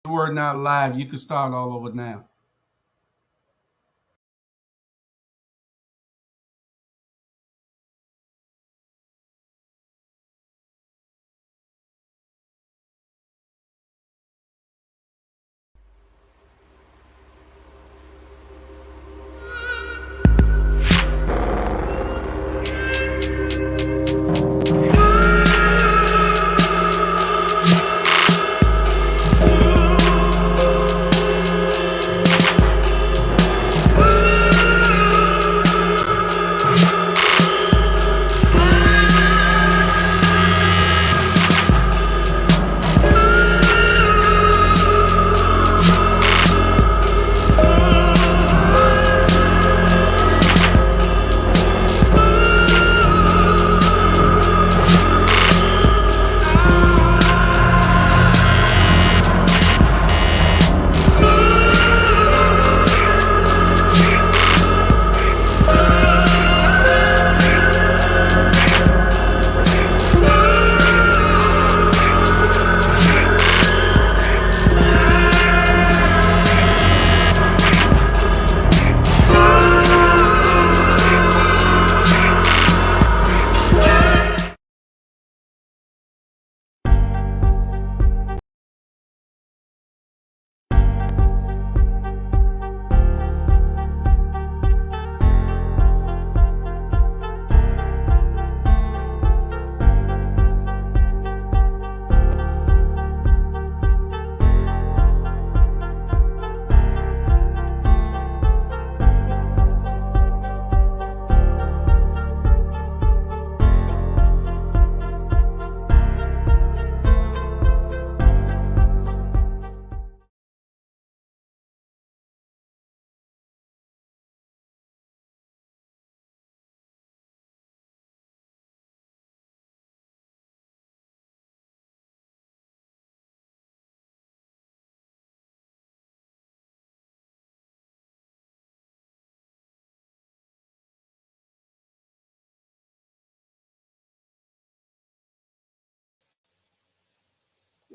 You were not live. You can start all over now.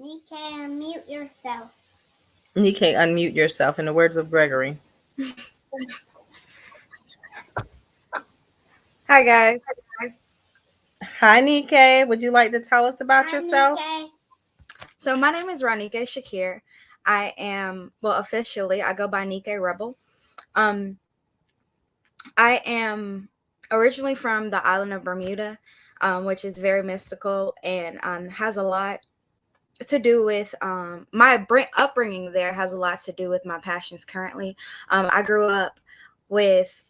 You can unmute yourself. You can't unmute yourself, in the words of Gregory. Hi, guys. Hi, Nike. Would you like to tell us about yourself? So my name is Ronike Shakir. I am, well, officially, I go by Nike Rebel. I am originally from the island of Bermuda, which is very mystical and has a lot to do with my upbringing there has a lot to do with my passions currently. I grew up with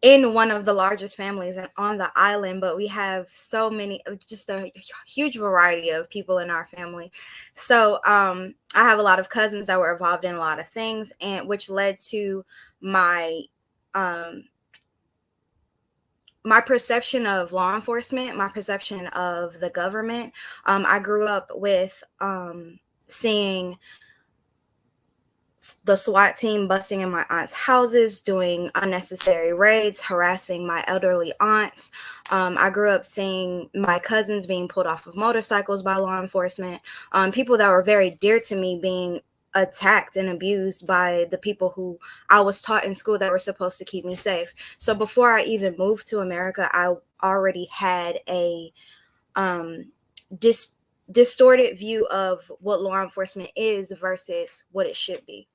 in one of the largest families on the island, but we have so many, just a huge variety of people in our family. So I have a lot of cousins that were involved in a lot of things, and which led to my um, my perception of law enforcement, my perception of the government. I grew up with seeing the SWAT team busting in my aunt's houses, doing unnecessary raids, harassing my elderly aunts. I grew up seeing my cousins being pulled off of motorcycles by law enforcement, people that were very dear to me being attacked and abused by the people who I was taught in school that were supposed to keep me safe. So before I even moved to America, I already had a distorted view of what law enforcement is versus what it should be.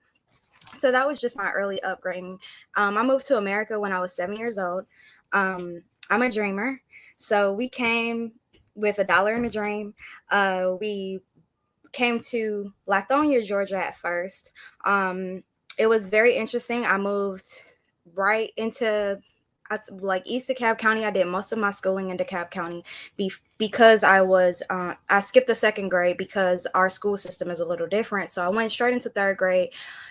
So that was just my early upbringing. I moved to America when I was 7 years old. I'm a dreamer. So we came with $1 in a dream. We came to Lithonia, Georgia at first. It was very interesting. I moved right into like East DeKalb County. I did most of my schooling in DeKalb County because I skipped the second grade because our school system is a little different. So I went straight into third grade,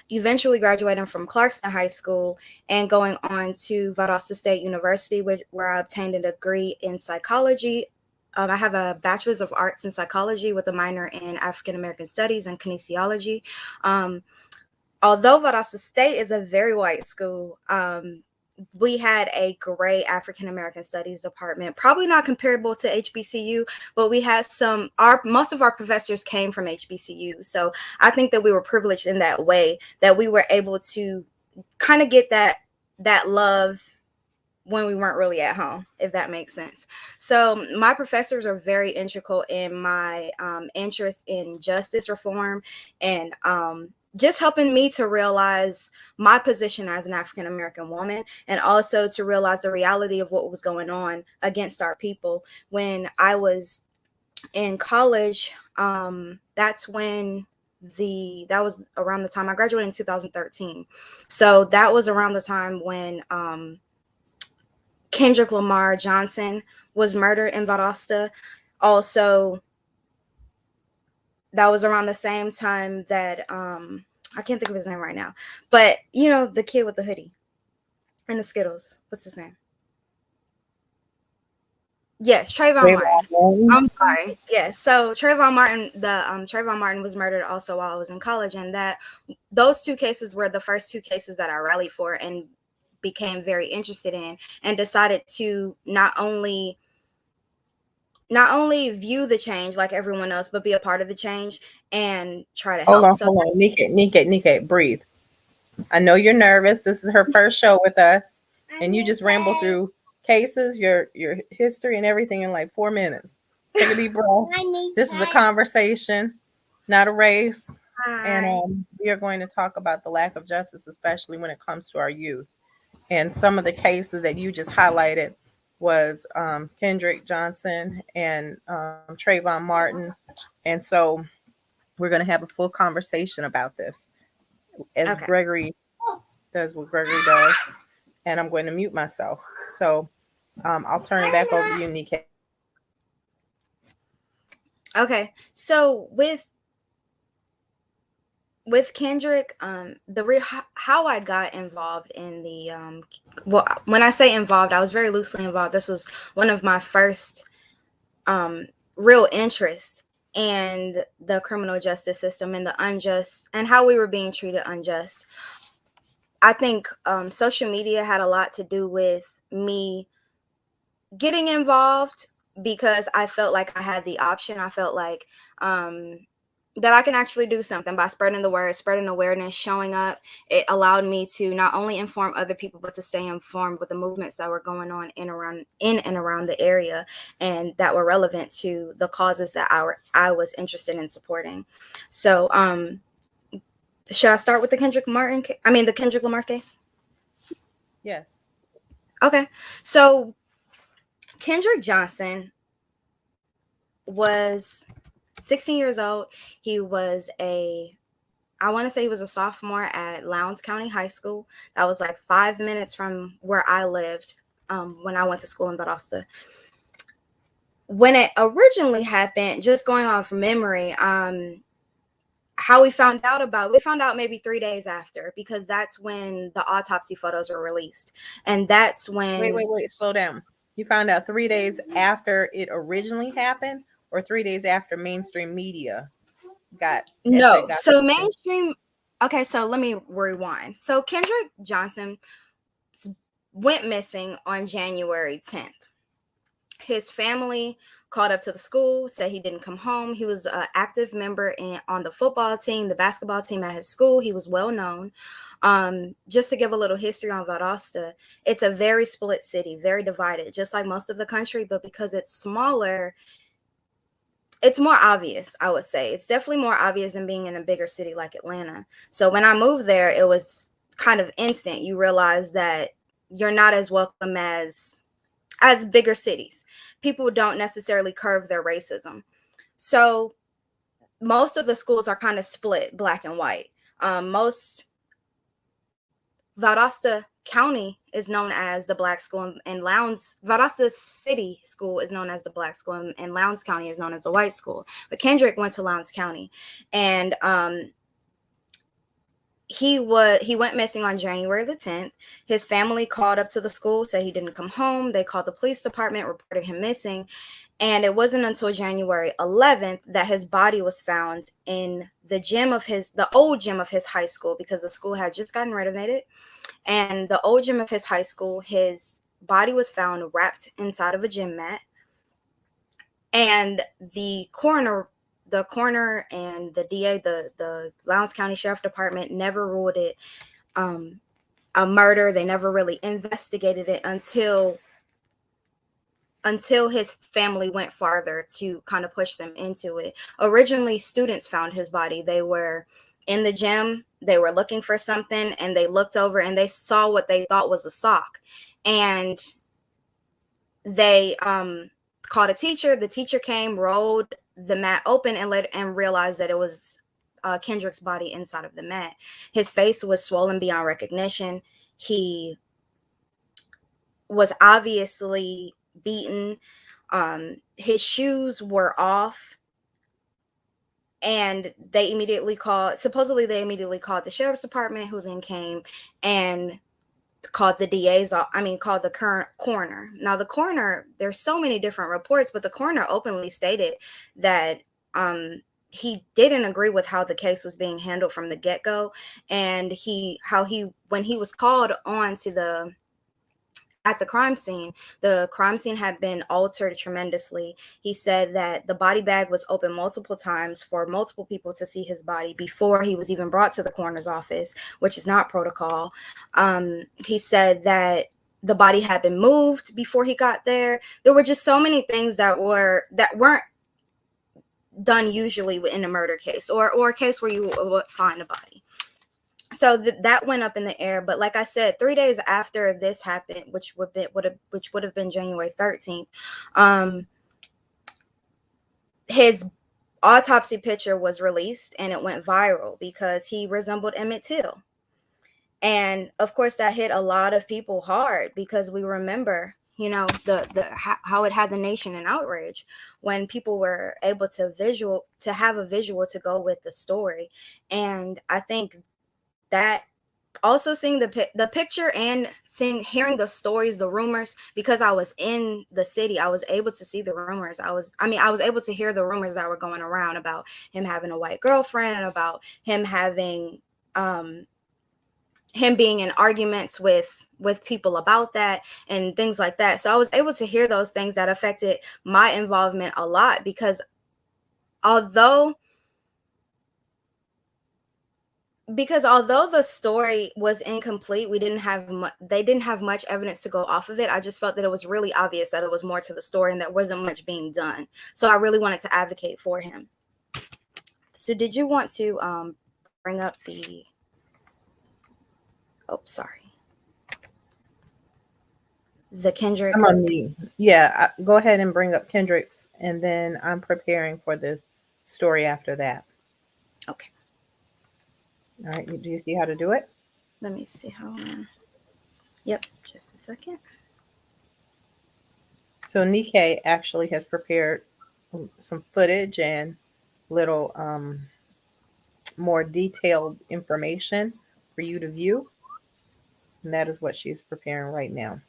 eventually graduating from Clarkston High School and going on to Valdosta State University, where I obtained a degree in psychology. I have a bachelor's of arts in psychology with a minor in African American studies and kinesiology. Although Valdosta State is a very white school, we had a great African American Studies department, probably not comparable to HBCU, but we had most of our professors came from HBCU. So I think that we were privileged in that way, that we were able to kind of get that love when we weren't really at home, if that makes sense. So my professors are very integral in my interest in justice reform and just helping me to realize my position as an African American woman, and also to realize the reality of what was going on against our people. When I was in college, that's when that was around the time I graduated in 2013. So that was around the time when Kendrick Lamar Johnson was murdered in Valdosta. Also, that was around the same time that I can't think of his name right now, but you know, the kid with the hoodie and the Skittles. What's his name? Yes, Trayvon Martin. I'm sorry. Yes, so Trayvon Martin, Trayvon Martin was murdered also while I was in college, and those two cases were the first two cases that I rallied for and became very interested in, and decided to not only view the change like everyone else, but be a part of the change and try to help. Hold on. Nika, breathe. I know you're nervous. This is her first show with us, and you just ramble through cases, your history, and everything in like 4 minutes. Take a deep breath. This is a conversation, not a race. And we are going to talk about the lack of justice, especially when it comes to our youth. And some of the cases that you just highlighted was Kendrick Johnson and Trayvon Martin. And so we're going to have a full conversation about this as Gregory does what Gregory does. And I'm going to mute myself. So I'll turn it back over to you, Nika. Okay. So with Kendrick, how I got involved in the well, when I say involved, I was very loosely involved. This was one of my first real interests in the criminal justice system and the unjust and how we were being treated unjust. I think social media had a lot to do with me getting involved, because I felt like I had the option. I felt like that I can actually do something by spreading the word, spreading awareness, showing up. It allowed me to not only inform other people, but to stay informed with the movements that were going on in and around the area, and that were relevant to the causes that I was interested in supporting. So should I start with the Kendrick Lamar case? Yes. Okay. So Kendrick Johnson was 16 years old. He was I want to say he was a sophomore at Lowndes County High School. That was like 5 minutes from where I lived when I went to school in Valdosta. When it originally happened, just going off memory, how we found out maybe 3 days after, because that's when the autopsy photos were released. And that's when... Wait, slow down. You found out 3 days after it originally happened, or 3 days after mainstream media got so mainstream... Okay, so let me rewind. So Kendrick Johnson went missing on January 10th. His family called up to the school, said he didn't come home. He was an active member on the football team, the basketball team at his school. He was well known. Just to give a little history on Valdosta, it's a very split city, very divided, just like most of the country, but because it's smaller, it's more obvious, I would say. It's definitely more obvious than being in a bigger city like Atlanta. So when I moved there, it was kind of instant. You realize that you're not as welcome as bigger cities. People don't necessarily curb their racism. So most of the schools are kind of split, black and white. Valdosta County is known as the black school, and Valdosta City School is known as the black school, and Lowndes County is known as the white school. But Kendrick went to Lowndes County, and he went missing on January the 10th. His family called up to the school, said he didn't come home. They called the police department, reported him missing. And it wasn't until January 11th that his body was found in the old gym of his high school, because the school had just gotten renovated. And the old gym of his high school, his body was found wrapped inside of a gym mat. And the coroner and the DA, the Lowndes County Sheriff Department, never ruled it a murder. They never really investigated it until his family went farther to kind of push them into it. Originally, students found his body. They were in the gym, they were looking for something, and they looked over and they saw what they thought was a sock. And they called a teacher. The teacher came, rolled the mat open, and realized that it was Kendrick's body inside of the mat. His face was swollen beyond recognition. He was obviously beaten. His shoes were off, and they immediately called the sheriff's department, who then came and called the current coroner. Now the coroner, there's so many different reports, but the coroner openly stated that he didn't agree with how the case was being handled from the get-go, and when he was called on to at the crime scene had been altered tremendously. He said that the body bag was open multiple times for multiple people to see his body before he was even brought to the coroner's office, which is not protocol. He said that the body had been moved before he got there. There were just so many things that weren't done usually in a murder case or a case where you would find a body. So that went up in the air. But like I said, 3 days after this happened, which would have been January 13th, his autopsy picture was released, and it went viral because he resembled Emmett Till. And of course, that hit a lot of people hard, because we remember, how it had the nation in outrage when people were able to have a visual to go with the story. And I think that also seeing the picture and hearing the stories, the rumors, because I was in the city, I was able to see the rumors. I was able to hear the rumors that were going around about him having a white girlfriend, and about him having him being in arguments with people about that and things like that. So I was able to hear those things that affected my involvement a lot, because although the story was incomplete, they didn't have much evidence to go off of it. I just felt that it was really obvious that it was more to the story and that wasn't much being done. So I really wanted to advocate for him. So did you want to bring up the... Oh, sorry. The Kendrick... I'm on me. Yeah, go ahead and bring up Kendrick's, and then I'm preparing for the story after that. Okay. All right. Do you see how to do it? Let me see how... Yep, just a second. So Nikkei actually has prepared some footage and little more detailed information for you to view. And that is what she's preparing right now.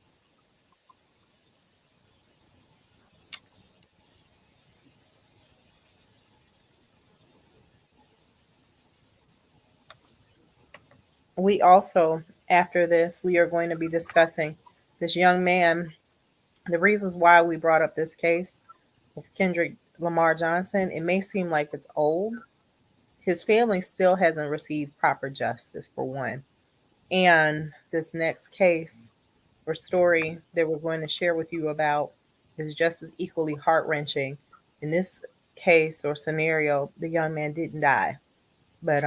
We also, after this, we are going to be discussing this young man, the reasons why we brought up this case with Kendrick Lamar Johnson. It may seem like it's old. His family still hasn't received proper justice, for one. And this next case or story that we're going to share with you about is just as equally heart-wrenching. In this case or scenario, the young man didn't die, but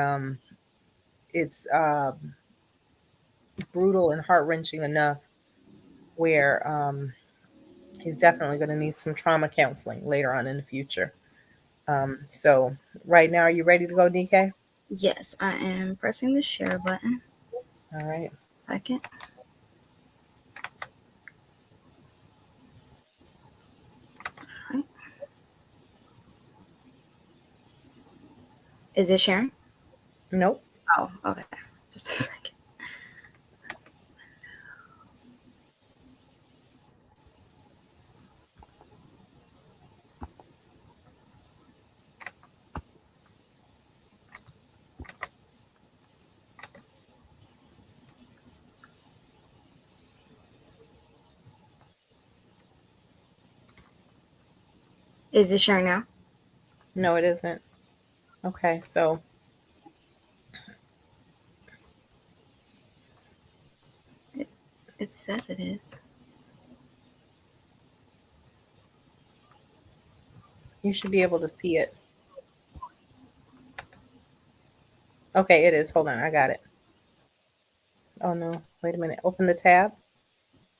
it's brutal and heart-wrenching enough where he's definitely going to need some trauma counseling later on in the future. So right now, are you ready to go, DK? Yes, I am pressing the share button. All right. Second. All right. Is it sharing? Nope. Oh, okay. Just a second. Is it sharing now? No, it isn't. Okay, so It says it is. you should be able to see it. Okay, it is. Hold on, I got it. Oh no, wait a minute. Open the tab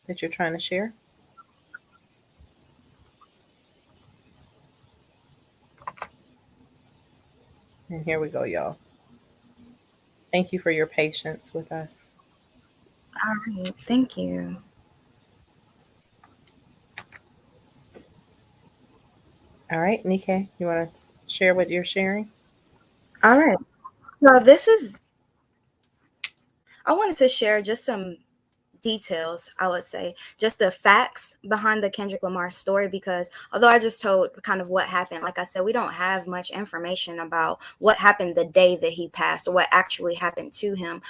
that you're trying to share. And here we go, y'all. Thank you for your patience with us. All right. Thank you. All right, Nike, you want to share what you're sharing? All right. So this is, I wanted to share just some details, I would say, just the facts behind the Kendrick Lamar story, because although I just told kind of what happened, like I said, we don't have much information about what happened the day that he passed or what actually happened to him.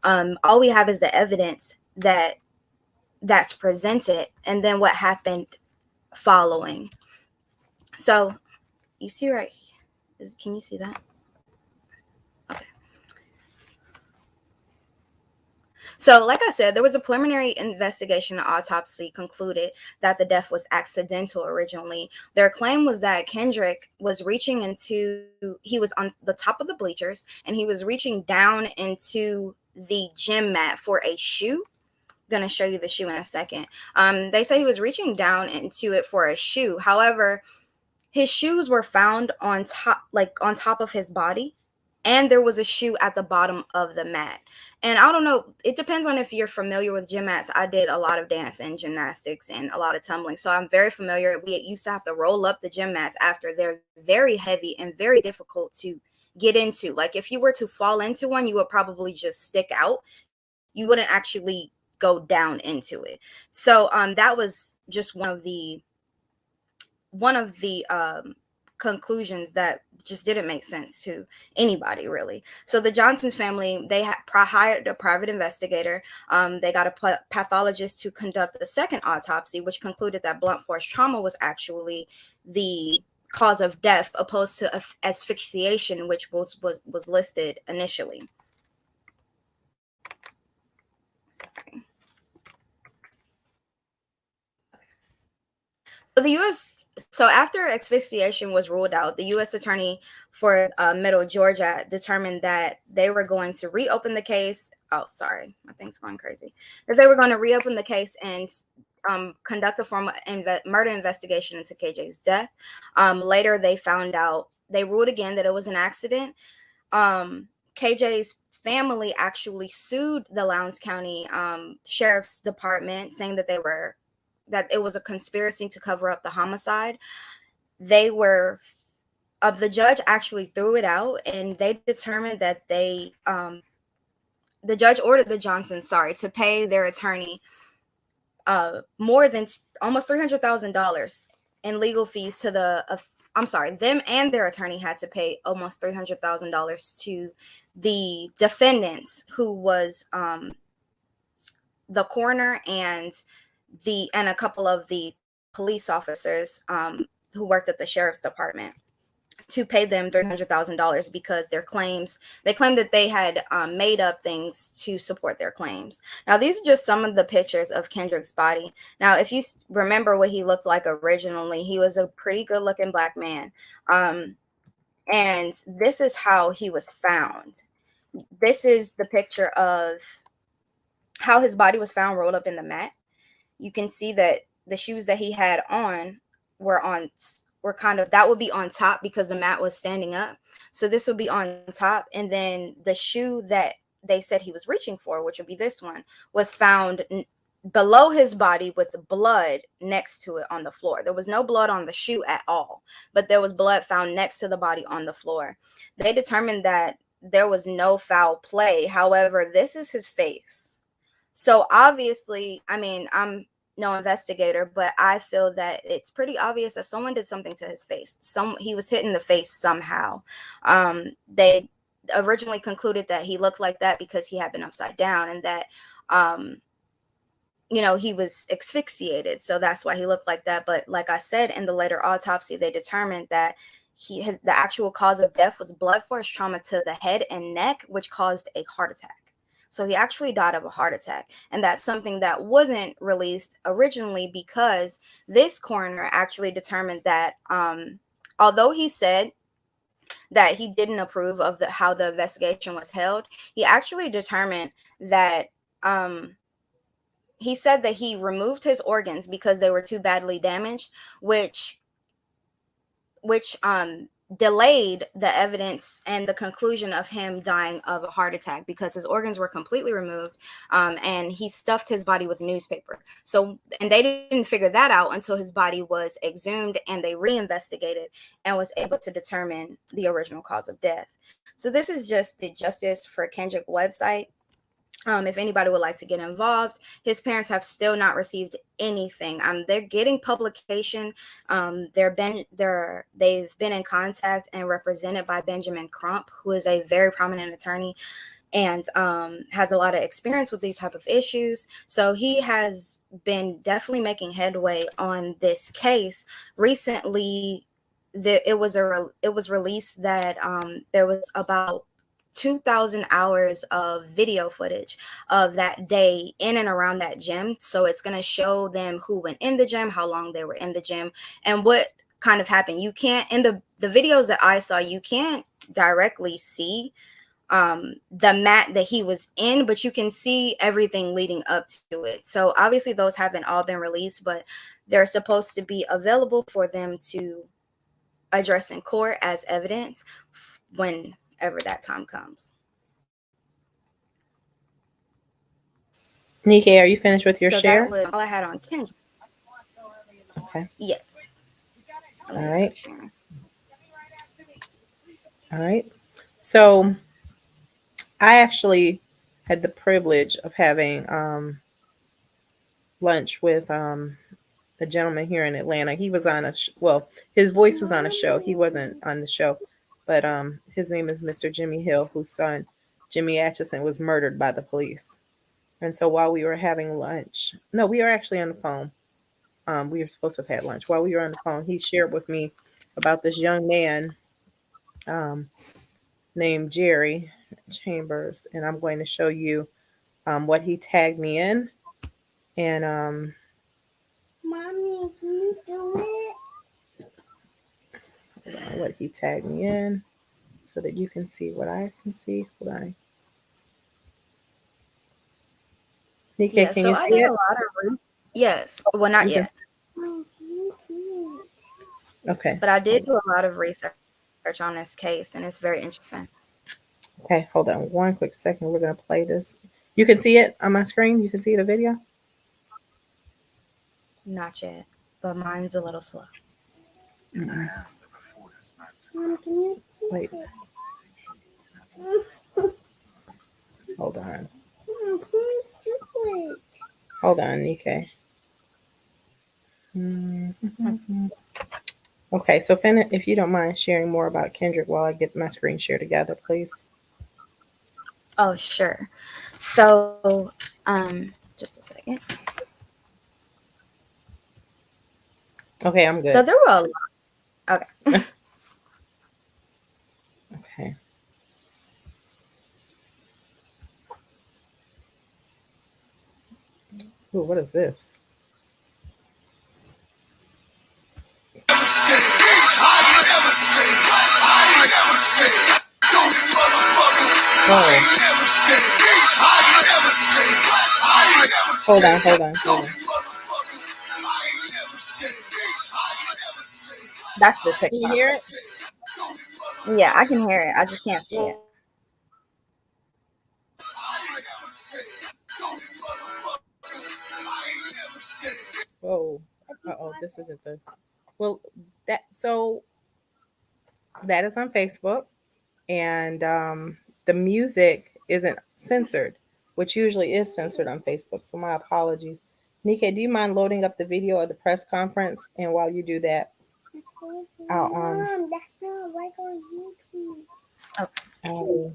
All we have is the evidence that's presented and then what happened following. So you see right, can you see that? Okay. So, like I said, there was a preliminary investigation and autopsy concluded that the death was accidental originally. Their claim was that Kendrick was he was on the top of the bleachers and he was reaching down into the gym mat for a shoe. I'm gonna show you the shoe in a second. They say he was reaching down into it for a shoe. However, his shoes were found on top of his body, and there was a shoe at the bottom of the mat. And I don't know, it depends on if you're familiar with gym mats. I did a lot of dance and gymnastics and a lot of tumbling, so I'm very familiar. We used to have to roll up the gym mats after. They're very heavy and very difficult to get into. Like if you were to fall into one, you would probably just stick out. You wouldn't actually go down into it. So that was just one of the conclusions that just didn't make sense to anybody, really. So the Johnson's family, they hired a private investigator. They got a pathologist to conduct a second autopsy, which concluded that blunt force trauma was actually the cause of death, opposed to asphyxiation, which was listed initially. Sorry. The U.S. So after asphyxiation was ruled out, the U.S. Attorney for Middle Georgia determined that they were going to reopen the case. Oh, sorry, my thing's going crazy. That they were going to reopen the case and conduct a formal murder investigation into KJ's death. Later, they ruled again that it was an accident. KJ's family actually sued the Lowndes County Sheriff's Department, saying that it was a conspiracy to cover up the homicide. The judge actually threw it out, and they determined that the judge ordered the Johnsons, to pay their attorney more than almost $300,000 in legal fees to them and their attorney had to pay almost $300,000 to the defendants, who was the coroner and a couple of the police officers who worked at the sheriff's department, to pay them $300,000 because they claimed that they had made up things to support their claims. Now, these are just some of the pictures of Kendrick's body. Now, if you remember what he looked like originally, he was a pretty good looking black man. And this is how he was found. This is the picture of how his body was found rolled up in the mat. You can see that the shoes that he had on were kind of, that would be on top because the mat was standing up. So this would be on top. And then the shoe that they said he was reaching for, which would be this one, was found below his body with blood next to it on the floor. There was no blood on the shoe at all, but there was blood found next to the body on the floor. They determined that there was no foul play. However, this is his face. So obviously, I mean, I'm no investigator, but I feel that it's pretty obvious that someone did something to his face. He was hit in the face somehow. They originally concluded that he looked like that because he had been upside down, and that he was asphyxiated, so that's why he looked like that. But like I said, in the later autopsy, they determined that the actual cause of death was blood force trauma to the head and neck, which caused a heart attack. So he actually died of a heart attack. And that's something that wasn't released originally, because this coroner actually determined that although he said that he didn't approve of how the investigation was held, he actually determined that he said that he removed his organs because they were too badly damaged, which delayed the evidence and the conclusion of him dying of a heart attack, because his organs were completely removed, and he stuffed his body with newspaper. So, and they didn't figure that out until his body was exhumed, and they reinvestigated and was able to determine the original cause of death. So this is just the Justice for Kendrick website. If anybody would like to get involved, his parents have still not received anything. They're getting publication. They've been in contact and represented by Benjamin Crump, who is a very prominent attorney and has a lot of experience with these type of issues. So he has been definitely making headway on this case. Recently, it was released that there was about 2,000 hours of video footage of that day in and around that gym. So it's going to show them who went in the gym, how long they were in the gym, and what kind of happened. You can't, in the videos that I saw, you can't directly see the mat that he was in, but you can see everything leading up to it. So obviously those haven't all been released, but they're supposed to be available for them to address in court as evidence whenever that time comes. Nika, are you finished with your share? That was all I had on Kendrick. Okay. Yes. All right. All right. So I actually had the privilege of having lunch with a gentleman here in Atlanta. He was on his voice was on a show. He wasn't on the show, but his name is Mr. Jimmy Hill, whose son, Jimmy Atchison, was murdered by the police. And so while we were having lunch, no, we were actually on the phone. We were supposed to have had lunch. While we were on the phone, he shared with me about this young man named Jerry Chambers, and I'm going to show you what he tagged me in. And Mommy, can you do it? what he tagged me in so that you can see what I can see. Nika, can so you I see did it? a lot of yes. Well, not yet. Mom, can you do it? Okay. But I did do a lot of research on this case, and it's very interesting. Okay, hold on one quick second. We're going to play this. You can see it on my screen? You can see the video? Not yet, but mine's a little slow. Mom, can you Wait. Hold on. Mom, can you do it? Hold on, Nika. Okay, so Finn, if you don't mind sharing more about Kendrick while I get my screen share together, please. Oh, sure. So, just a second. Okay, I'm good. So there were a lot. Okay. Okay. Ooh, what is this? Hold on. That's the TikTok. Can you hear it? Yeah, I can hear it. I just can't see it. Whoa. Uh-oh, this isn't the... Well, that is on Facebook, and the music isn't censored, which usually is censored on Facebook, so my apologies. Nika, do you mind loading up the video of the press conference? And while you do that, Mom, that's not like on YouTube. I'll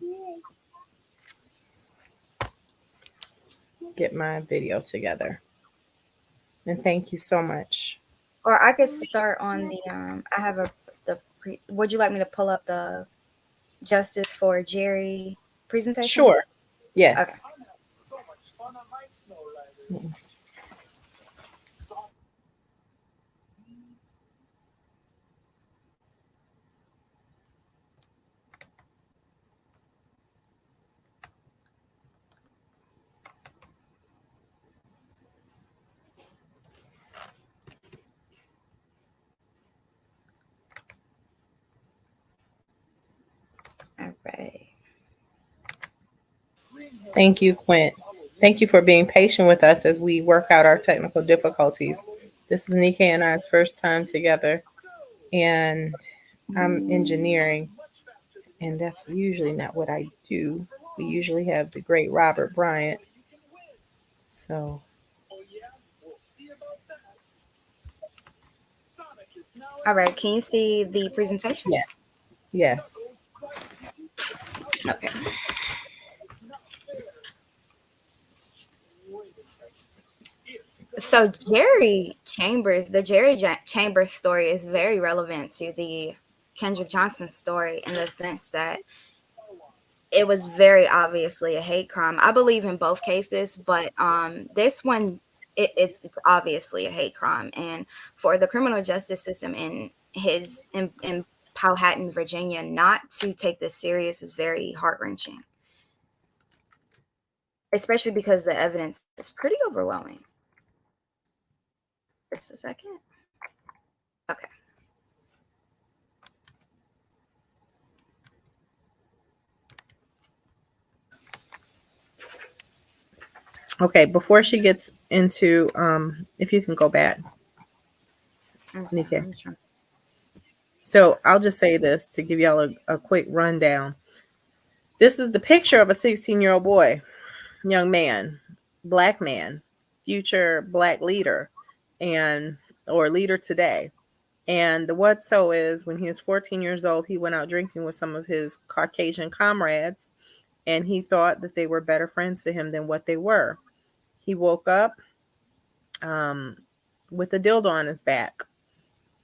get my video together. And thank you so much. Or I could start on the I have would you like me to pull up the Justice for Jerry presentation? Sure. Okay. Yes. All right. Thank you, Quint. Thank you for being patient with us as we work out our technical difficulties. This is Nika and I's first time together, and I'm engineering, and that's usually not what I do. We usually have the great Robert Bryant. So, All right. Can you see the presentation? yeah, yes. Okay. So the Chambers story is very relevant to the Kendrick Johnson story in the sense that it was very obviously a hate crime. I believe in both cases, but this one it's obviously a hate crime, and for the criminal justice system in Powhatan, Virginia, not to take this serious is very heart-wrenching, especially because the evidence is pretty overwhelming. Just a second. Okay. Okay, before she gets into, if you can go back, Nika. So I'll just say this to give y'all a quick rundown. This is the picture of a 16-year-old boy, young man, black man, future black leader, and or leader today. And the what so is when he was 14 years old, he went out drinking with some of his Caucasian comrades, and he thought that they were better friends to him than what they were. He woke up um, with a dildo on his back,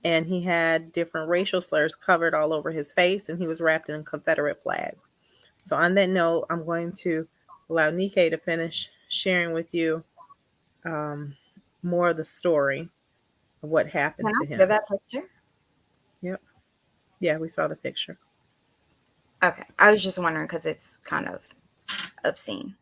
and he had different racial slurs covered all over his face, and he was wrapped in a Confederate flag. So, on that note, I'm going to allow Nike to finish sharing with you more of the story of what happened Can to I hear him. that picture? Yep. Yeah, we saw the picture. Okay. I was just wondering because it's kind of obscene.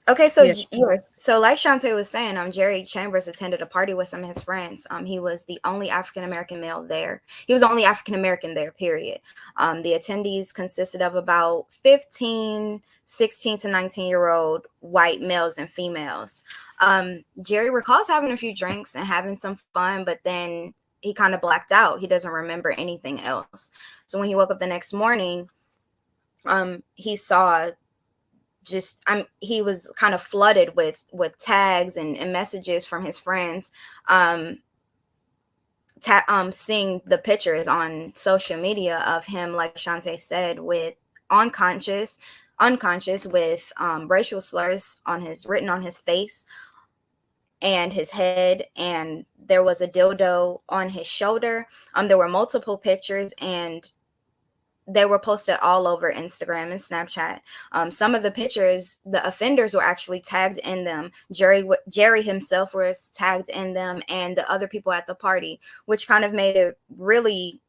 Okay, so Yeah. so like Shantae was saying, Jerry Chambers attended a party with some of his friends. He was the only African American male there. He was the only African American there, period. The attendees consisted of about 15, 16 to 19-year-old white males and females. Jerry recalls having a few drinks and having some fun, but then he kind of blacked out. He doesn't remember anything else. So when he woke up the next morning, he saw he was kind of flooded with tags and messages from his friends, seeing the pictures on social media of him, like Shantae said, with unconscious with racial slurs written on his face and his head, and there was a dildo on his shoulder. There were multiple pictures, and they were posted all over Instagram and Snapchat. Some of the pictures, the offenders were actually tagged in them. Jerry himself was tagged in them, and the other people at the party, which kind of made it really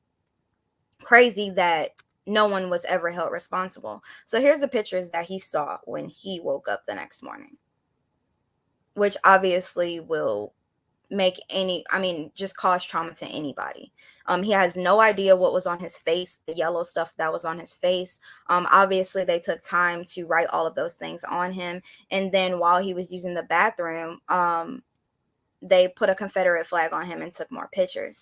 crazy that no one was ever held responsible. So here's the pictures that he saw when he woke up the next morning, which obviously will just cause trauma to anybody. He has no idea what was on his face, the yellow stuff that was on his face. Obviously they took time to write all of those things on him. And then while he was using the bathroom, they put a Confederate flag on him and took more pictures.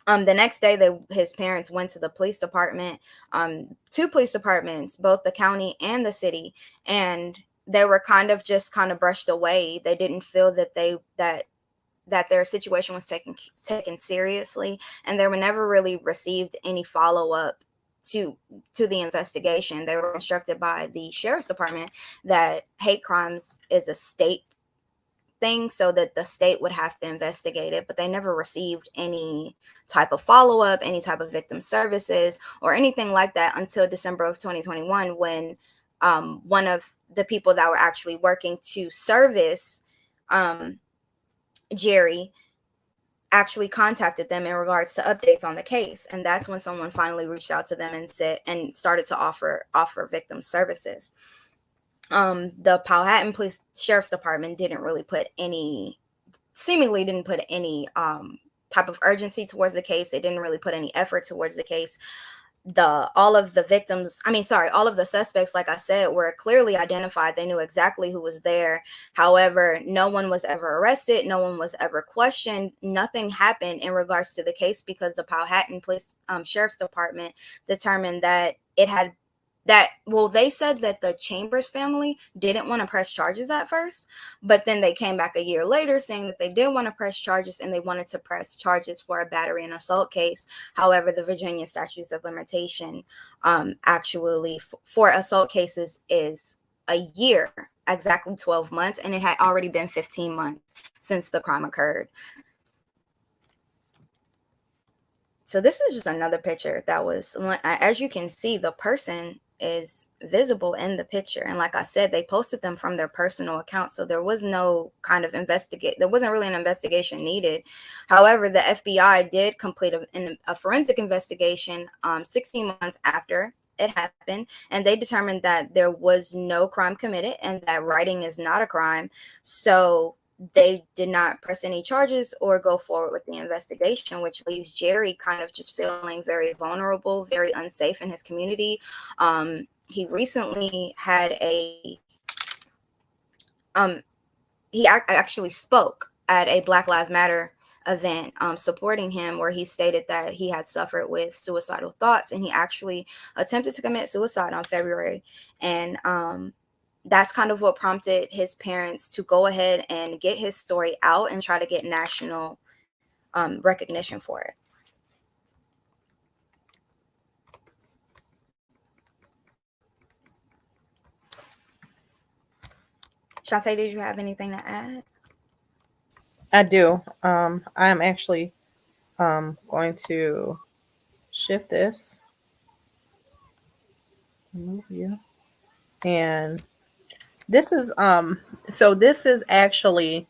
The next day, his parents went to the police department, two police departments, both the county and the city, and they were kind of brushed away. They didn't feel that that their situation was taken seriously, and they were never really received any follow-up to the investigation. They were instructed by the sheriff's department that hate crimes is a state thing so that the state would have to investigate it, but they never received any type of follow-up, any type of victim services or anything like that until December of 2021, when one of the people that were actually working to service Jerry actually contacted them in regards to updates on the case. And that's when someone finally reached out to them and started to offer victim services. The Powhatan Police Sheriff's Department seemingly didn't put any type of urgency towards the case. They didn't really put any effort towards the case. All of the suspects, like I said, were clearly identified. They knew exactly who was there. However, no one was ever arrested. No one was ever questioned. Nothing happened in regards to the case because the Powhatan Police Sheriff's Department determined that they said that the Chambers family didn't want to press charges at first, but then they came back a year later saying that they did want to press charges and they wanted to press charges for a battery and assault case. However, the Virginia statutes of limitation actually for assault cases is a year, exactly 12 months, and it had already been 15 months since the crime occurred. So this is just another picture that was, as you can see, the person is visible in the picture. And like I said, they posted them from their personal account. So there was no kind of there wasn't really an investigation needed. However, the FBI did complete a forensic investigation 16 months after it happened. And they determined that there was no crime committed and that writing is not a crime. So they did not press any charges or go forward with the investigation, which leaves Jerry kind of just feeling very vulnerable, very unsafe in his community. He recently had he actually spoke at a Black Lives Matter event supporting him, where he stated that he had suffered with suicidal thoughts and he actually attempted to commit suicide on February. And that's kind of what prompted his parents to go ahead and get his story out and try to get national recognition for it. Shantae, did you have anything to add? I do. I am actually going to shift this. Move you. And this is this is actually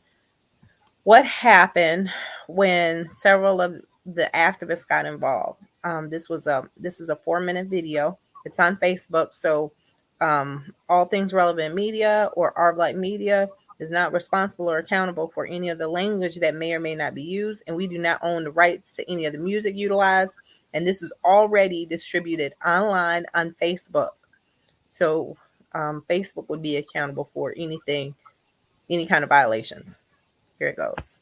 what happened when several of the activists got involved. This is a 4-minute video. It's on Facebook. So all things relevant media or our Black media is not responsible or accountable for any of the language that may or may not be used. And we do not own the rights to any of the music utilized. And this is already distributed online on Facebook. So Facebook would be accountable for any kind of violations. Here it goes.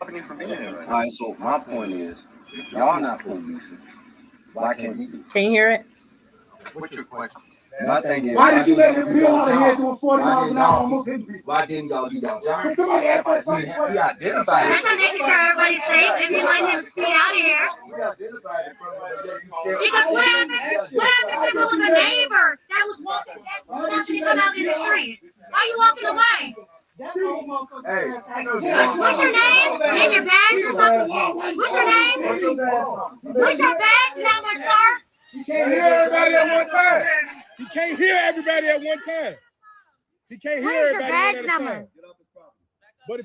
All right, so my point is, y'all not policing. Why can't we do it? Can you hear it? What's your question? My thing is, Why did you let him be out of here doing 40 miles an hour almost hit me? why didn't y'all do y'all job? Can somebody ask that We question? identified it. I'm making sure everybody's safe and you let him speed out of here. We identified it from Because what happens if it was a neighbor that was walking somebody come out in the street? Why are you walking away? Hey, What's your name? Name your badge or something? What's your name? What's your badge number, sir? He can't hear everybody at one time. He can't hear everybody at one time. He can't What hear is your everybody badge at a number? time. But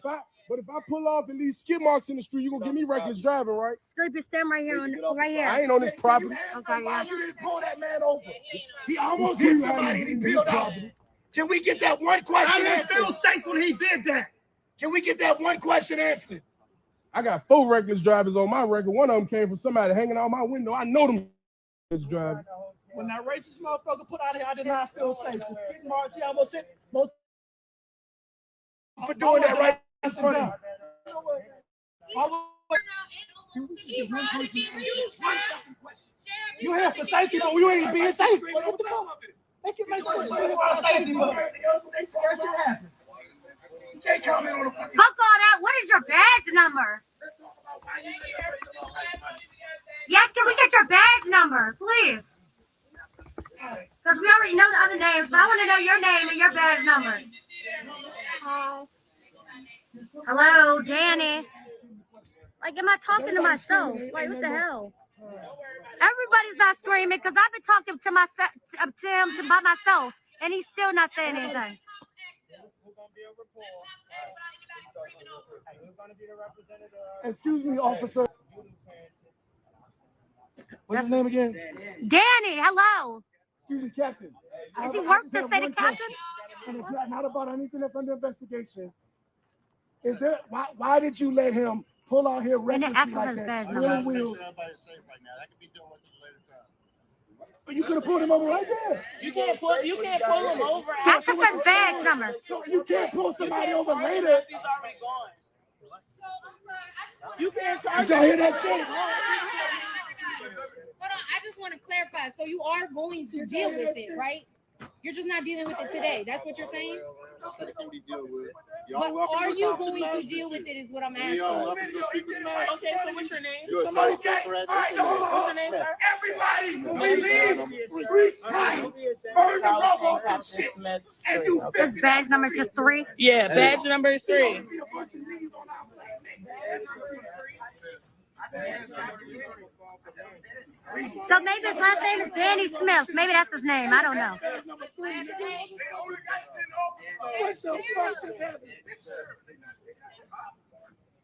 if I pull off and leave skid marks in the street, you gonna give me reckless driving, right? Scrape your stem right here, right I here. ain't on this property. Okay, yeah. You didn't pull that man over. He almost hit somebody and he peeled out. Can we get that one question answered? I didn't feel safe when he did that. Can we get that one question answered? I got 4 reckless drivers on my record. One of them came from somebody hanging out my window. I know them reckless drivers. When that racist motherfucker put out here, I did not feel safe. He almost hit most for doing that right in front of me. You have to safety, but you ain't being safe. What the fuck? They can make safety, but they scared to happen. You can't comment on the fucking. Fuck all that. What is your badge number? Yes, can we get your badge number, please? Hello, Danny. Like, am I talking to myself? Like, what the hell? Everybody's not screaming because I've been talking to him by myself, and he's still not saying anything. Excuse me, officer. What's his name again? Danny, hello. Excuse me, Captain. Is he work for city captain? And it's not about anything that's under investigation. Is there? Why did you let him pull out here recklessly like that? Stealing wheels. But you could have pulled him over right there. You can't pull him over. That's the first badge number. So you can't pull somebody over later. He's already gone. You can't charge. Did y'all hear that shit? Hold on, I just want to clarify. So you are going to deal with it, right? You're just not dealing with it today. That's what you're saying? It can be dealt with. But are you going to deal with it is what I'm asking. Okay, so what's your name? Somebody say, all right, hold on. What's your name, sir? Everybody, when we leave, street times, burn the rubber and shit, and do This badge number is just 3. Yeah, badge number is 3. So maybe his last name is Danny Smith. Maybe that's his name. I don't know. What the fuck just happened?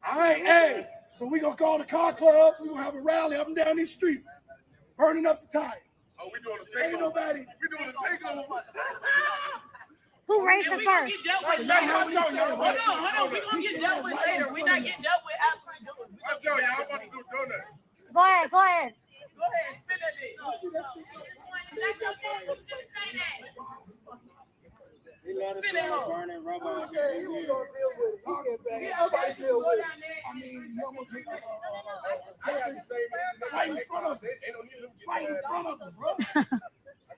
All right, hey, so we gonna call the car club. We gonna have a rally up and down these streets, burning up the tires. Oh, we doing a takeover. Ain't nobody. We doing a takeover. Who raised it first? Hold on. We're going to get dealt with later. We're not getting dealt with after we do it. Watch out, y'all. I'm about to do a donut. Go ahead. Go ahead, spin that bitch. Spin it home. Burning rubber. Okay, he was gonna deal with it. He get back. Nobody deal with it. I mean, he almost hit. I got the same man right in front of him. Right in front of him, bro.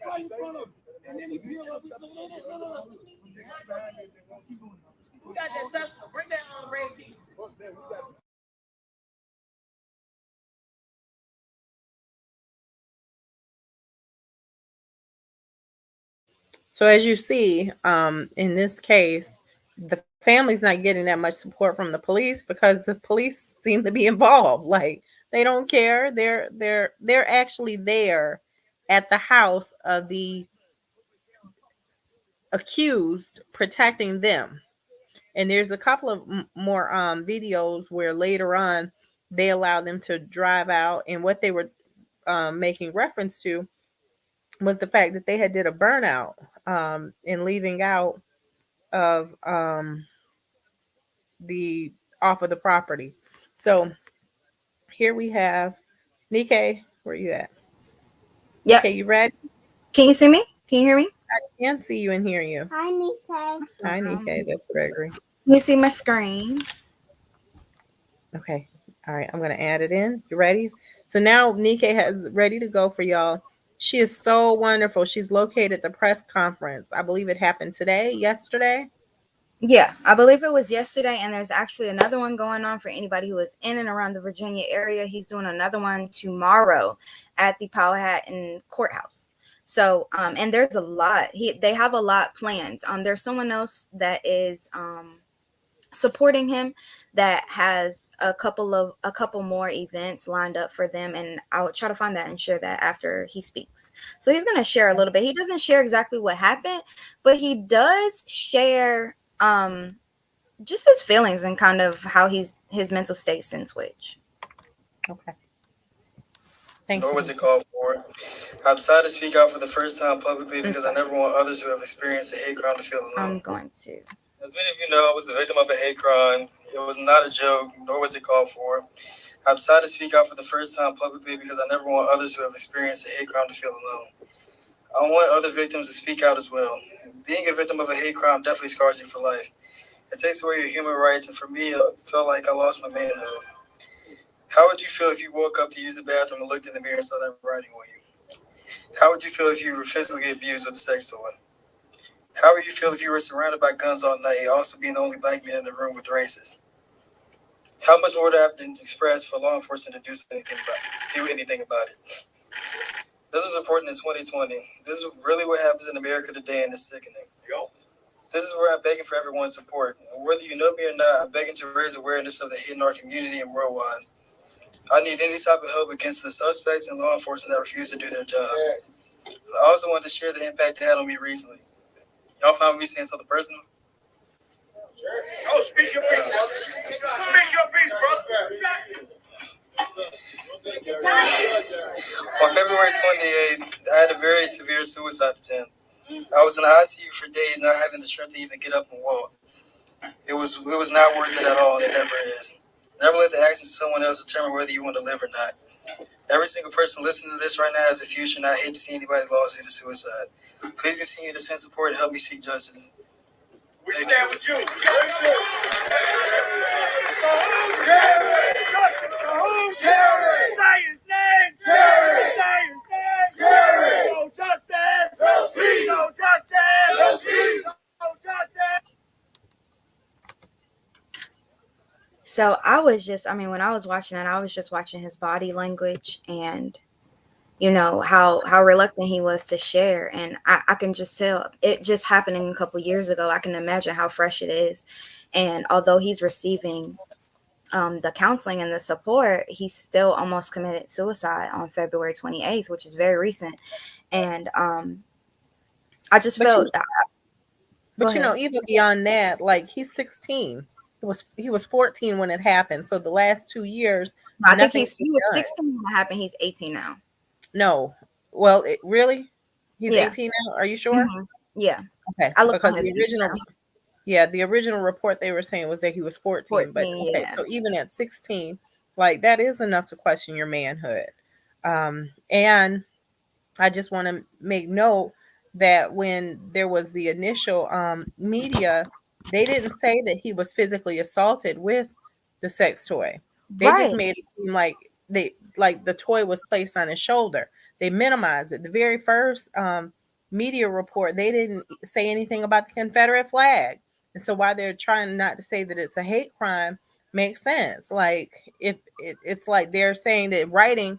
Right in front of him. And then he peeled up. No. We got that Tesla. Bring that red key. So as you see, in this case, the family's not getting that much support from the police because the police seem to be involved. Like they don't care. They're actually there at the house of the accused, protecting them. And there's a couple of more videos where later on they allow them to drive out, and what they were making reference to was the fact that they had did a burnout in leaving out of the off of the property. So here we have Nikkei. Where you at? Yeah. Okay, you ready? Can you see me? Can you hear me? I can see you and hear you. Hi, Nikkei. Hi, Nikkei. That's Gregory. Can you see my screen? Okay. All right. I'm going to add it in. You ready? So now Nikkei has ready to go for y'all. She is so wonderful. She's located at the press conference. I believe it happened yesterday. Yeah, I believe it was yesterday, and there's actually another one going on for anybody who is in and around the Virginia area. He's doing another one tomorrow at the Powhatan Courthouse. So, and there's a lot. They have a lot planned. There's someone else that is supporting him that has a couple more events lined up for them, and I'll try to find that and share that after he speaks. So he's going to share a little bit. He doesn't share exactly what happened, but he does share just his feelings and kind of how his mental state since which. Okay. Thank Nor you. was it called for. I decided to speak out for the first time publicly because I never want others who have experienced a hate crime to feel alone. I'm going to. As many of you know, I was a victim of a hate crime. It was not a joke, nor was it called for. I decided to speak out for the first time publicly because I never want others who have experienced a hate crime to feel alone. I want other victims to speak out as well. Being a victim of a hate crime definitely scars you for life. It takes away your human rights, and for me, I felt like I lost my manhood. How would you feel if you woke up to use the bathroom and looked in the mirror and saw that writing on you? How would you feel if you were physically abused with a sex toy? How would you feel if you were surrounded by guns all night, also being the only black man in the room with racists? How much more would I have to express for law enforcement to do anything about it? This was important in 2020. This is really what happens in America today, and it's sickening. This is where I'm begging for everyone's support. Whether you know me or not, I'm begging to raise awareness of the hate in our community and worldwide. I need any type of help against the suspects and law enforcement that refuse to do their job. I also want to share the impact it had on me recently. Y'all find me saying something personal? Oh, speak your piece, brother. Speak your piece, brother. On February 28th, I had a very severe suicide attempt. I was in the ICU for days, not having the strength to even get up and walk. It was not worth it at all, and it never is. Never let the actions of someone else determine whether you want to live or not. Every single person listening to this right now has a future, and I hate to see anybody lost due to suicide. Please continue to send support and help me seek justice. We stand with you. So I was just, I mean, when I was watching it, I was just watching his body language and, you know, how reluctant he was to share. And I can just tell it just happening a couple years ago. I can imagine how fresh it is. And although he's receiving the counseling and the support, he still almost committed suicide on February 28th, which is very recent. And I just felt But you know, even beyond that, like he's 16. He was 14 when it happened. So the last 2 years, I think he was 16 when it happened. He's 18 now. No. Well, really? He's Yeah. 18 now? Are you sure? Mm-hmm. Yeah. Okay. I looked because on his the original the original report they were saying was that he was 14. But okay, yeah. so even at 16, like that is enough to question your manhood. And I just want to make note that when there was the initial media, they didn't say that he was physically assaulted with the sex toy. They just made it seem like the toy was placed on his shoulder. They minimized it. The very first media report, they didn't say anything about the Confederate flag. And so why they're trying not to say that it's a hate crime makes sense. Like if it's like they're saying that writing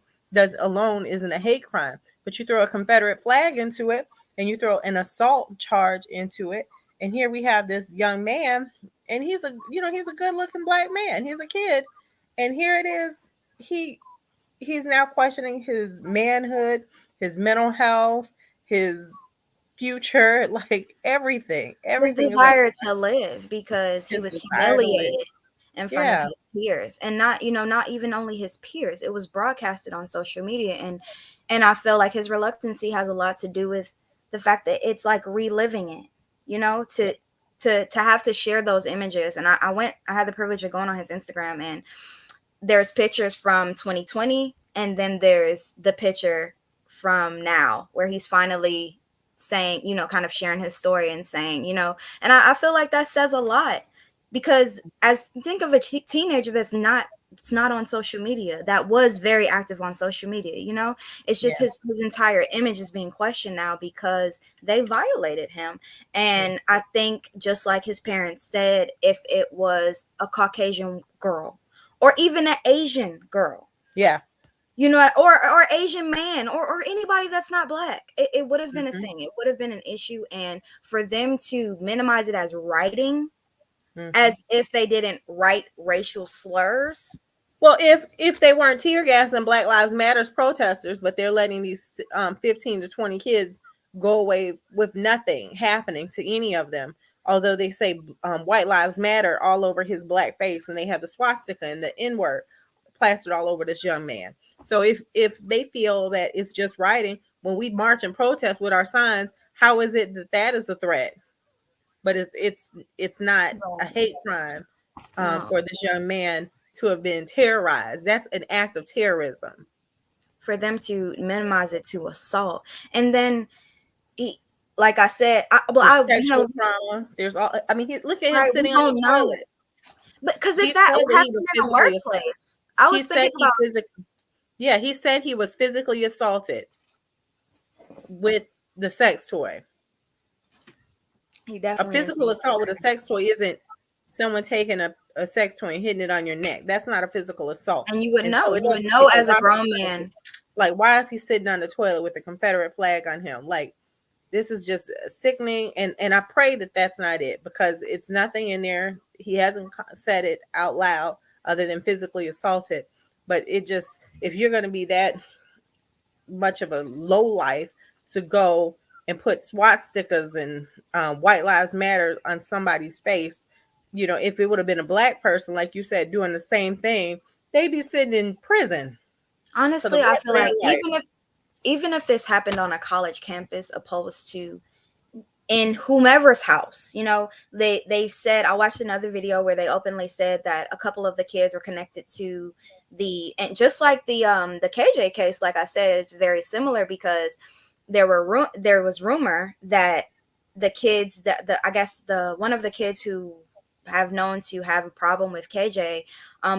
alone isn't a hate crime, but you throw a Confederate flag into it and you throw an assault charge into it. And here we have this young man, and he's a good looking black man. He's a kid. And here it is. He's now questioning his manhood, his mental health, his future, like everything. His desire to live, because he was humiliated in front of his peers, and not even only his peers. It was broadcasted on social media, and I feel like his reluctancy has a lot to do with the fact that it's like reliving it, to have to share those images. And I had the privilege of going on his Instagram, and there's pictures from 2020, and then there's the picture from now where he's finally saying, kind of sharing his story and saying, and I feel like that says a lot, because think of a teenager it's not on social media, that was very active on social media, it's just his entire image is being questioned now because they violated him. And I think, just like his parents said, if it was a Caucasian girl or even an Asian girl, or Asian man, or anybody that's not black, it would have been a thing. It would have been an issue. And for them to minimize it as writing, as if they didn't write racial slurs. Well, if they weren't tear gas and Black Lives Matters protesters, but they're letting these 15 to 20 kids go away with nothing happening to any of them. Although they say White Lives Matter all over his black face, and they have the swastika and the N-word plastered all over this young man. So if they feel that it's just writing, when we march and protest with our signs, how is it that is a threat? But it's not a hate crime for this young man to have been terrorized. That's an act of terrorism. For them to minimize it to assault, and then like I said, sexual trauma. There's all. I mean, look at him sitting on the toilet. But because it's that happened in the workplace. I was thinking about. He said he was physically assaulted with the sex toy. He definitely. A physical assault with a sex toy isn't someone taking a sex toy and hitting it on your neck. That's not a physical assault. And you would know. So you would know as a grown man. Like, why is he sitting on the toilet with a Confederate flag on him? Like, This is just sickening, and I pray that that's not it, because it's nothing in there. He hasn't said it out loud other than physically assaulted, but it just, if you're going to be that much of a low life to go and put SWAT stickers and White Lives Matter on somebody's face, if it would have been a black person, like you said, doing the same thing, they'd be sitting in prison for the Honestly, I rest feel of their like life. even if this happened on a college campus opposed to in whomever's house, they've said, I watched another video where they openly said that a couple of the kids were connected to and just like the KJ case, like I said, is very similar, because there was rumor that the kids, that the I guess the one of the kids who have known to have a problem with KJ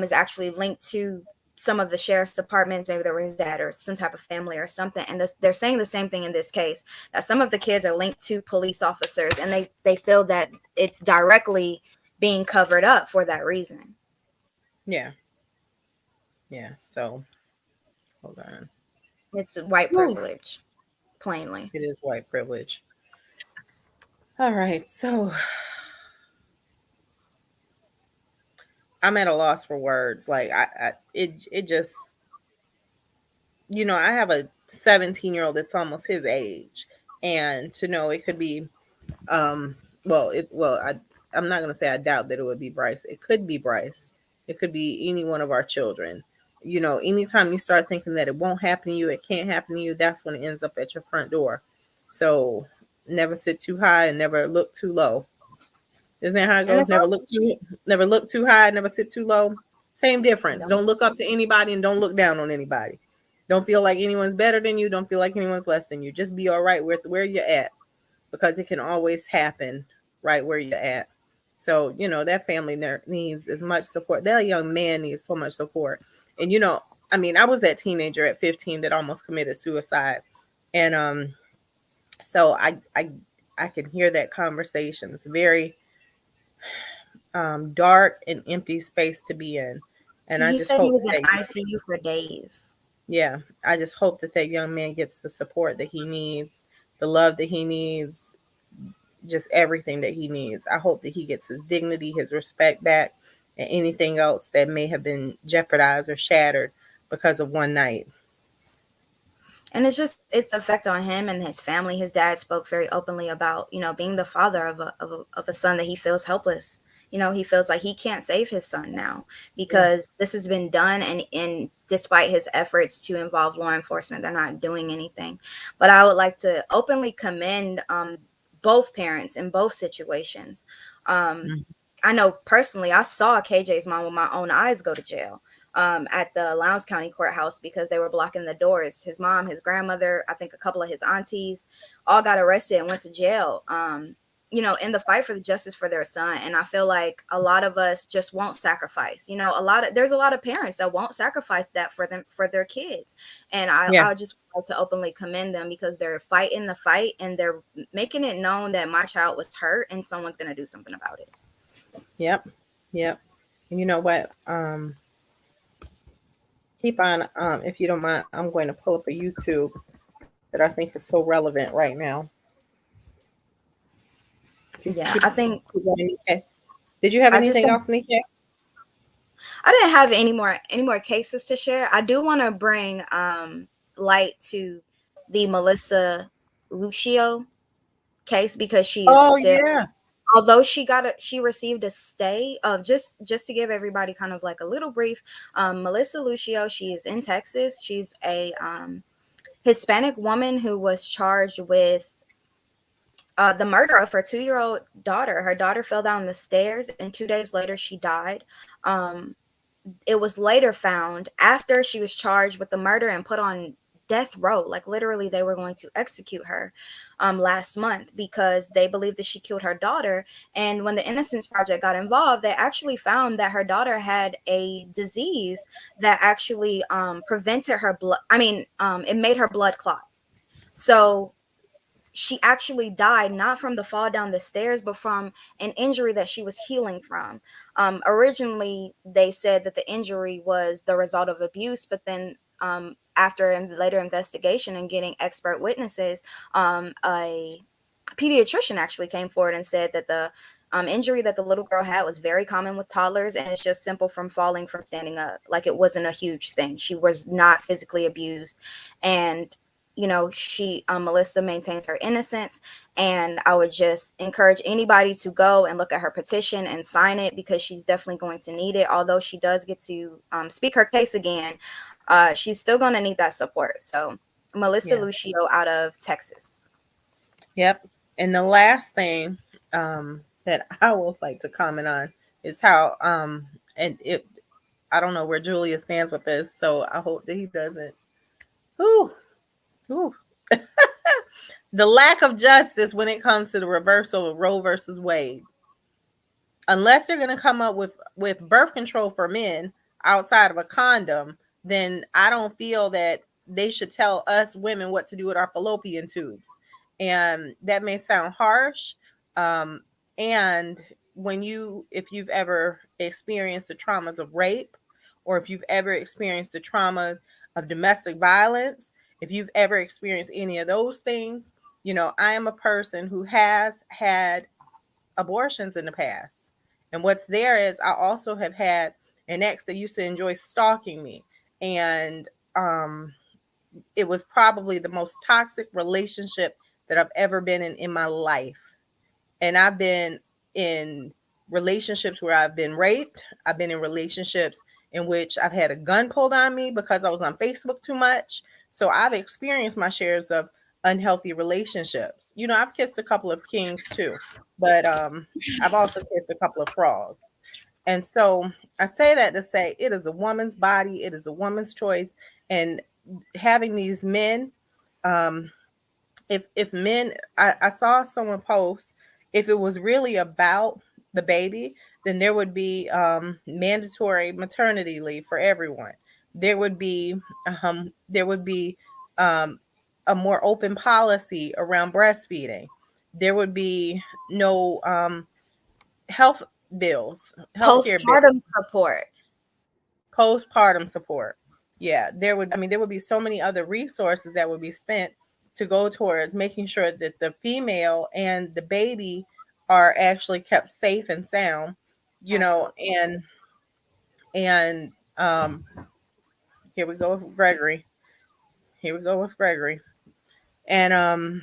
is actually linked to some of the sheriff's departments. Maybe there was his dad or some type of family or something, and they're saying the same thing in this case, that some of the kids are linked to police officers, and they feel that it's directly being covered up for that reason. Yeah. So hold on. It's white privilege, plainly. It is white privilege. All right, so I'm at a loss for words. Like it just, I have a 17-year-old that's almost his age, and to know it could be, I'm not gonna say I doubt that it would be Bryce. It could be Bryce. It could be any one of our children. Anytime you start thinking that it won't happen to you, it can't happen to you, that's when it ends up at your front door. So never sit too high and never look too low. Isn't that how it goes? Never look too high, never sit too low. Same difference. Don't look up to anybody and don't look down on anybody. Don't feel like anyone's better than you. Don't feel like anyone's less than you. Just be all right with where you're at, because it can always happen right where you're at. So, that family needs as much support. That young man needs so much support. And, I was that teenager at 15 that almost committed suicide. And so I can hear that conversation. It's very dark and empty space to be in. And I He just said he hope was in that, ICU for days. yeah, I just hope that young man gets the support that he needs, the love that he needs, just everything that he needs. I hope that he gets his dignity, his respect back, and anything else that may have been jeopardized or shattered because of one night. And it's effect on him and his family. His dad spoke very openly about, being the father of a son that he feels helpless. He feels like he can't save his son now because this has been done. And despite his efforts to involve law enforcement, they're not doing anything. But I would like to openly commend both parents in both situations. I know personally, I saw KJ's mom with my own eyes go to jail at the Lowndes County Courthouse because they were blocking the doors. His mom, his grandmother, I think a couple of his aunties all got arrested and went to jail, in the fight for the justice for their son. And I feel like a lot of us just won't sacrifice. There's a lot of parents that won't sacrifice that for their kids. And I just like to openly commend them because they're fighting the fight and they're making it known that my child was hurt and someone's going to do something about it. Yep. And you know what? Keep on, if you don't mind, I'm going to pull up a YouTube that I think is so relevant right now. I think. Did you have anything else, Nikki? I didn't have any more cases to share. I do want to bring light to the Melissa Lucio case because she is although she received a stay of just to give everybody kind of like a little brief. Melissa Lucio, she is in Texas. She's a Hispanic woman who was charged with the murder of her 2-year-old daughter. Her daughter fell down the stairs and 2 days later she died. It was later found after she was charged with the murder and put on death row. Like literally they were going to execute her last month because they believed that she killed her daughter. And when the Innocence Project got involved, they actually found that her daughter had a disease that actually prevented her blood. It made her blood clot. So she actually died not from the fall down the stairs, but from an injury that she was healing from. Originally, they said that the injury was the result of abuse, but then after later investigation and getting expert witnesses, a pediatrician actually came forward and said that the injury that the little girl had was very common with toddlers, and it's just simple from falling from standing up. Like, it wasn't a huge thing. She was not physically abused, and she Melissa maintains her innocence. And I would just encourage anybody to go and look at her petition and sign it, because she's definitely going to need it. Although she does get to speak her case again, she's still going to need that support. So Melissa Lucio out of Texas. Yep. And the last thing that I would like to comment on is how I don't know where Julia stands with this, so I hope that he doesn't. Ooh. The lack of justice when it comes to the reversal of Roe versus Wade. Unless they're going to come up with birth control for men outside of a condom, then I don't feel that they should tell us women what to do with our fallopian tubes. And that may sound harsh. And if you've ever experienced the traumas of rape, or if you've ever experienced the traumas of domestic violence, if you've ever experienced any of those things, I am a person who has had abortions in the past. And what's there is I also have had an ex that used to enjoy stalking me. And it was probably the most toxic relationship that I've ever been in my life. And I've been in relationships where I've been raped. I've been in relationships in which I've had a gun pulled on me because I was on Facebook too much. So I've experienced my shares of unhealthy relationships. I've kissed a couple of kings too, but I've also kissed a couple of frogs. And so I say that to say it is a woman's body. It is a woman's choice. And having these men, if men, I saw someone post, if it was really about the baby, then there would be mandatory maternity leave for everyone. There would be a more open policy around breastfeeding. There would be no health bills, healthcare bills. Postpartum support. Yeah, there would be so many other resources that would be spent to go towards making sure that the female and the baby are actually kept safe and sound, and here we go with Gregory. And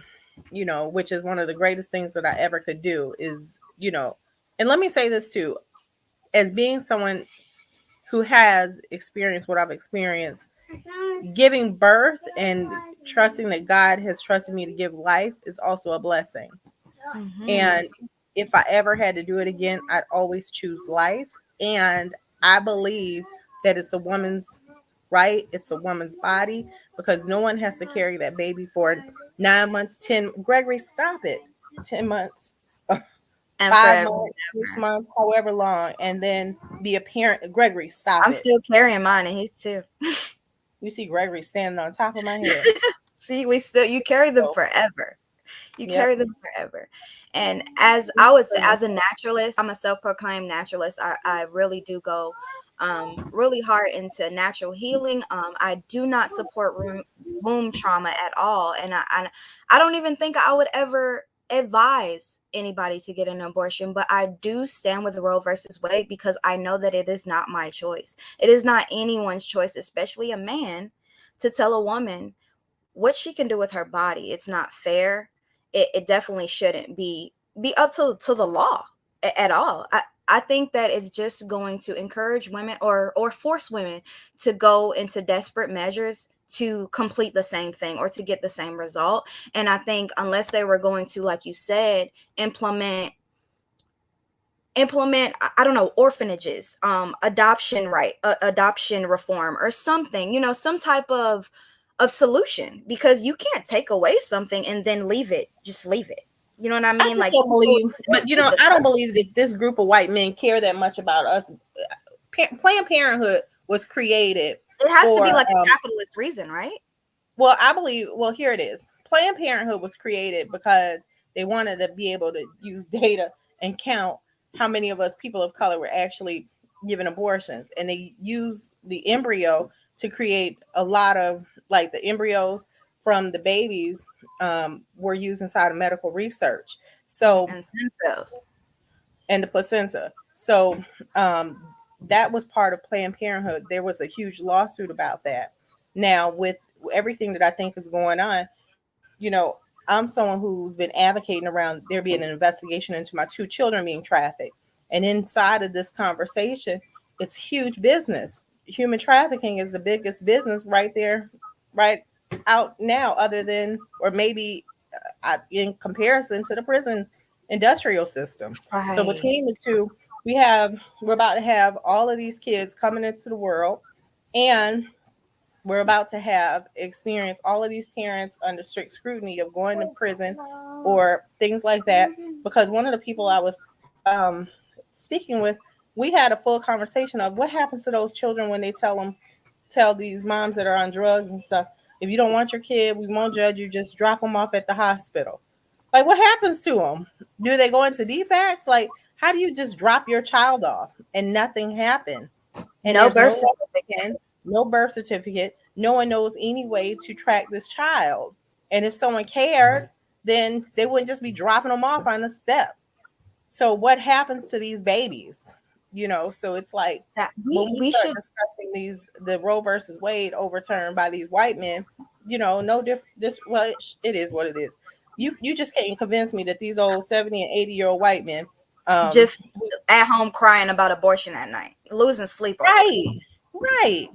which is one of the greatest things that I ever could do is, and let me say this too, as being someone who has experienced what I've experienced, giving birth and trusting that God has trusted me to give life is also a blessing. Mm-hmm. And if I ever had to do it again, I'd always choose life. And I believe that it's a woman's right. It's a woman's body, because no one has to carry that baby for 9 months, 10. Gregory, stop it. 10 months. And 5 months, 6 months, however long, and then be a parent. Gregory, stop it. I'm still carrying mine, and he's too. You see Gregory standing on top of my head. See, you carry them forever. You carry them forever. And as I would say, as a naturalist, I'm a self-proclaimed naturalist. I really do go really hard into natural healing. I do not support womb trauma at all. And I don't even think I would ever advise anybody to get an abortion, but I do stand with Roe versus Wade, because I know that it is not my choice. It is not anyone's choice, especially a man, to tell a woman what she can do with her body. It's not fair. It definitely shouldn't be up to the law at all. I think that it's just going to encourage women or force women to go into desperate measures to complete the same thing or to get the same result. And I think unless they were going to, like you said, implement, I don't know, orphanages, adoption reform or something, some type of solution, because you can't take away something and then just leave it. You know what I mean? I don't believe that this group of white men care that much about us. Planned Parenthood was created. It has to be like a capitalist reason, right? Well, here it is. Planned Parenthood was created because they wanted to be able to use data and count how many of us people of color were actually given abortions. And they used the embryo to create a lot of like the embryos from the babies were used inside of medical research. So And stem cells. and the placenta. So that was part of Planned Parenthood. There was a huge lawsuit about that. Now, with everything that I think is going on, you know, I'm someone who's been advocating around there being an investigation into my 2 children being trafficked. And inside of this conversation, it's huge business. Human trafficking is the biggest business right there, right out now, other than, or maybe in comparison to the prison industrial system. So Right. between the two, we're about to have all of these kids coming into the world, and we're about to have experience all of these parents under strict scrutiny of going to prison or things like that. Because one of the people I was um, speaking with, we had a full conversation of what happens to those children when they tell these moms that are on drugs and stuff, if you don't want your kid, we won't judge you, just drop them off at the hospital. Like, what happens to them? Do they go into defects? Like, how do you just drop your child off and nothing happened? And No there's birth certificate. no birth certificate. No one knows any way to track this child. And if someone cared, then they wouldn't just be dropping them off on the step. So what happens to these babies? You know, so it's like That when we we start should discussing the Roe versus Wade overturned by these white men, you know, no different. This well, it is what it is. You just can't convince me that these old 70 and 80-year-old white men, just at home crying about abortion at night, losing sleep over it.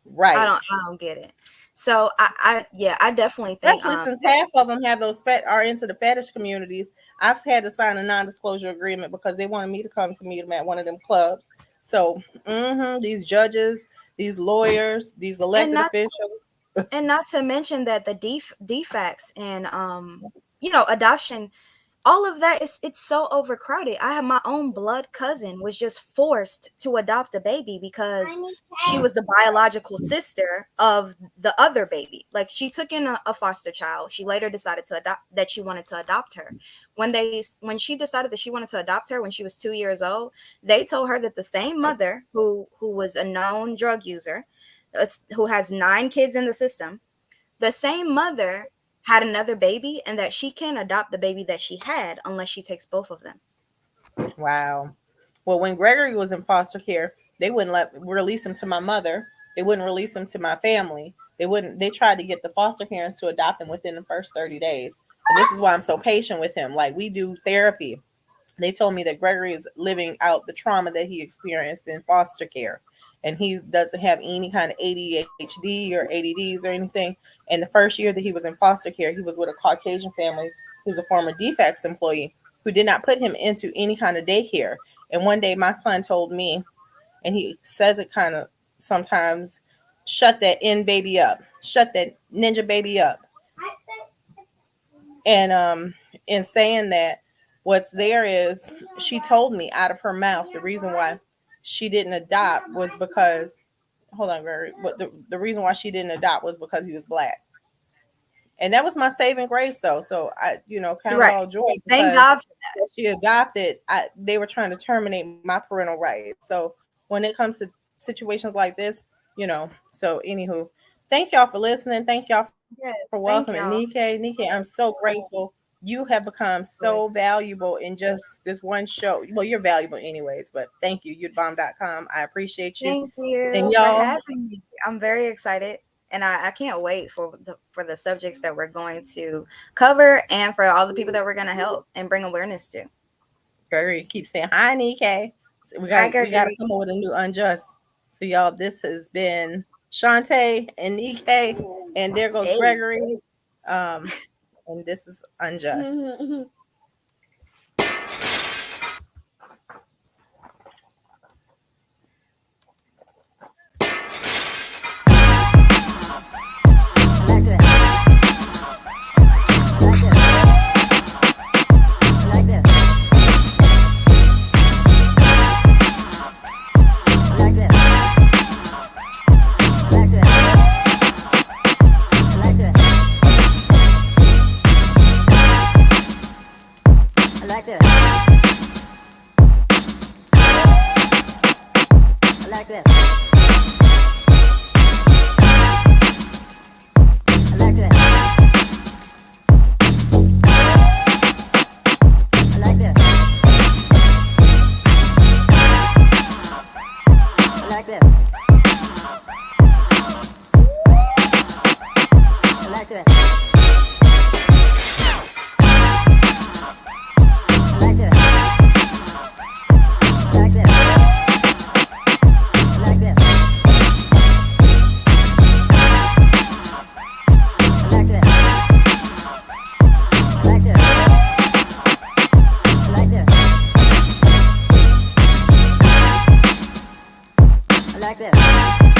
right. I don't get it. So I definitely think Especially since half of them have are into the fetish communities. I've had to sign a non-disclosure agreement because they wanted me to come to meet them at one of them clubs. So these judges, these lawyers, these elected officials, and not to mention that the defects and adoption, all of that it's so overcrowded. I have my own blood cousin was just forced to adopt a baby because she was the biological sister of the other baby. Like, she took in a foster child. She later decided that she wanted to adopt her. When she decided that she wanted to adopt her when she was 2 years old, they told her that the same mother who was a known drug user, who has 9 kids in the system, the same mother had another baby, and that she can't adopt the baby that she had unless she takes both of them. Wow. Well, when Gregory was in foster care, they wouldn't release him to my mother. They wouldn't release him to my family. They tried to get the foster parents to adopt him within the first 30 days. And this is why I'm so patient with him. Like, we do therapy. They told me that Gregory is living out the trauma that he experienced in foster care. And he doesn't have any kind of ADHD or ADDs or anything. And the first year that he was in foster care, he was with a Caucasian family who's a former defects employee who did not put him into any kind of daycare. And one day my son told me, and he says it kind of sometimes, shut that N baby up. Shut that ninja baby up. And in saying that, what's there is, she told me out of her mouth the reason why she didn't adopt was because, hold on, Gregory, but the reason why she didn't adopt was because he was Black. And that was my saving grace, though. So I, count it all joy. Thank God for that. She adopted. They were trying to terminate my parental rights. So when it comes to situations like this, So anywho, thank y'all for listening. Thank y'all for welcoming Nikkei. Nikkei, I'm so grateful. You have become so valuable in just this one show. Well, you're valuable anyways, but thank you, youdbomb.com. I appreciate you. Thank you and for y'all, having me. I'm very excited, and I can't wait for the subjects that we're going to cover and for all the people that we're going to help and bring awareness to. Gregory keeps saying hi, Nikkei. So we got to come up with a new Unjust. So y'all, this has been Shantae and Nikkei, and there goes Gregory. And this is Unjust. Like this. like this. I like this. I like this. I like this. I like this. I like this. I like this. I like this. I like this.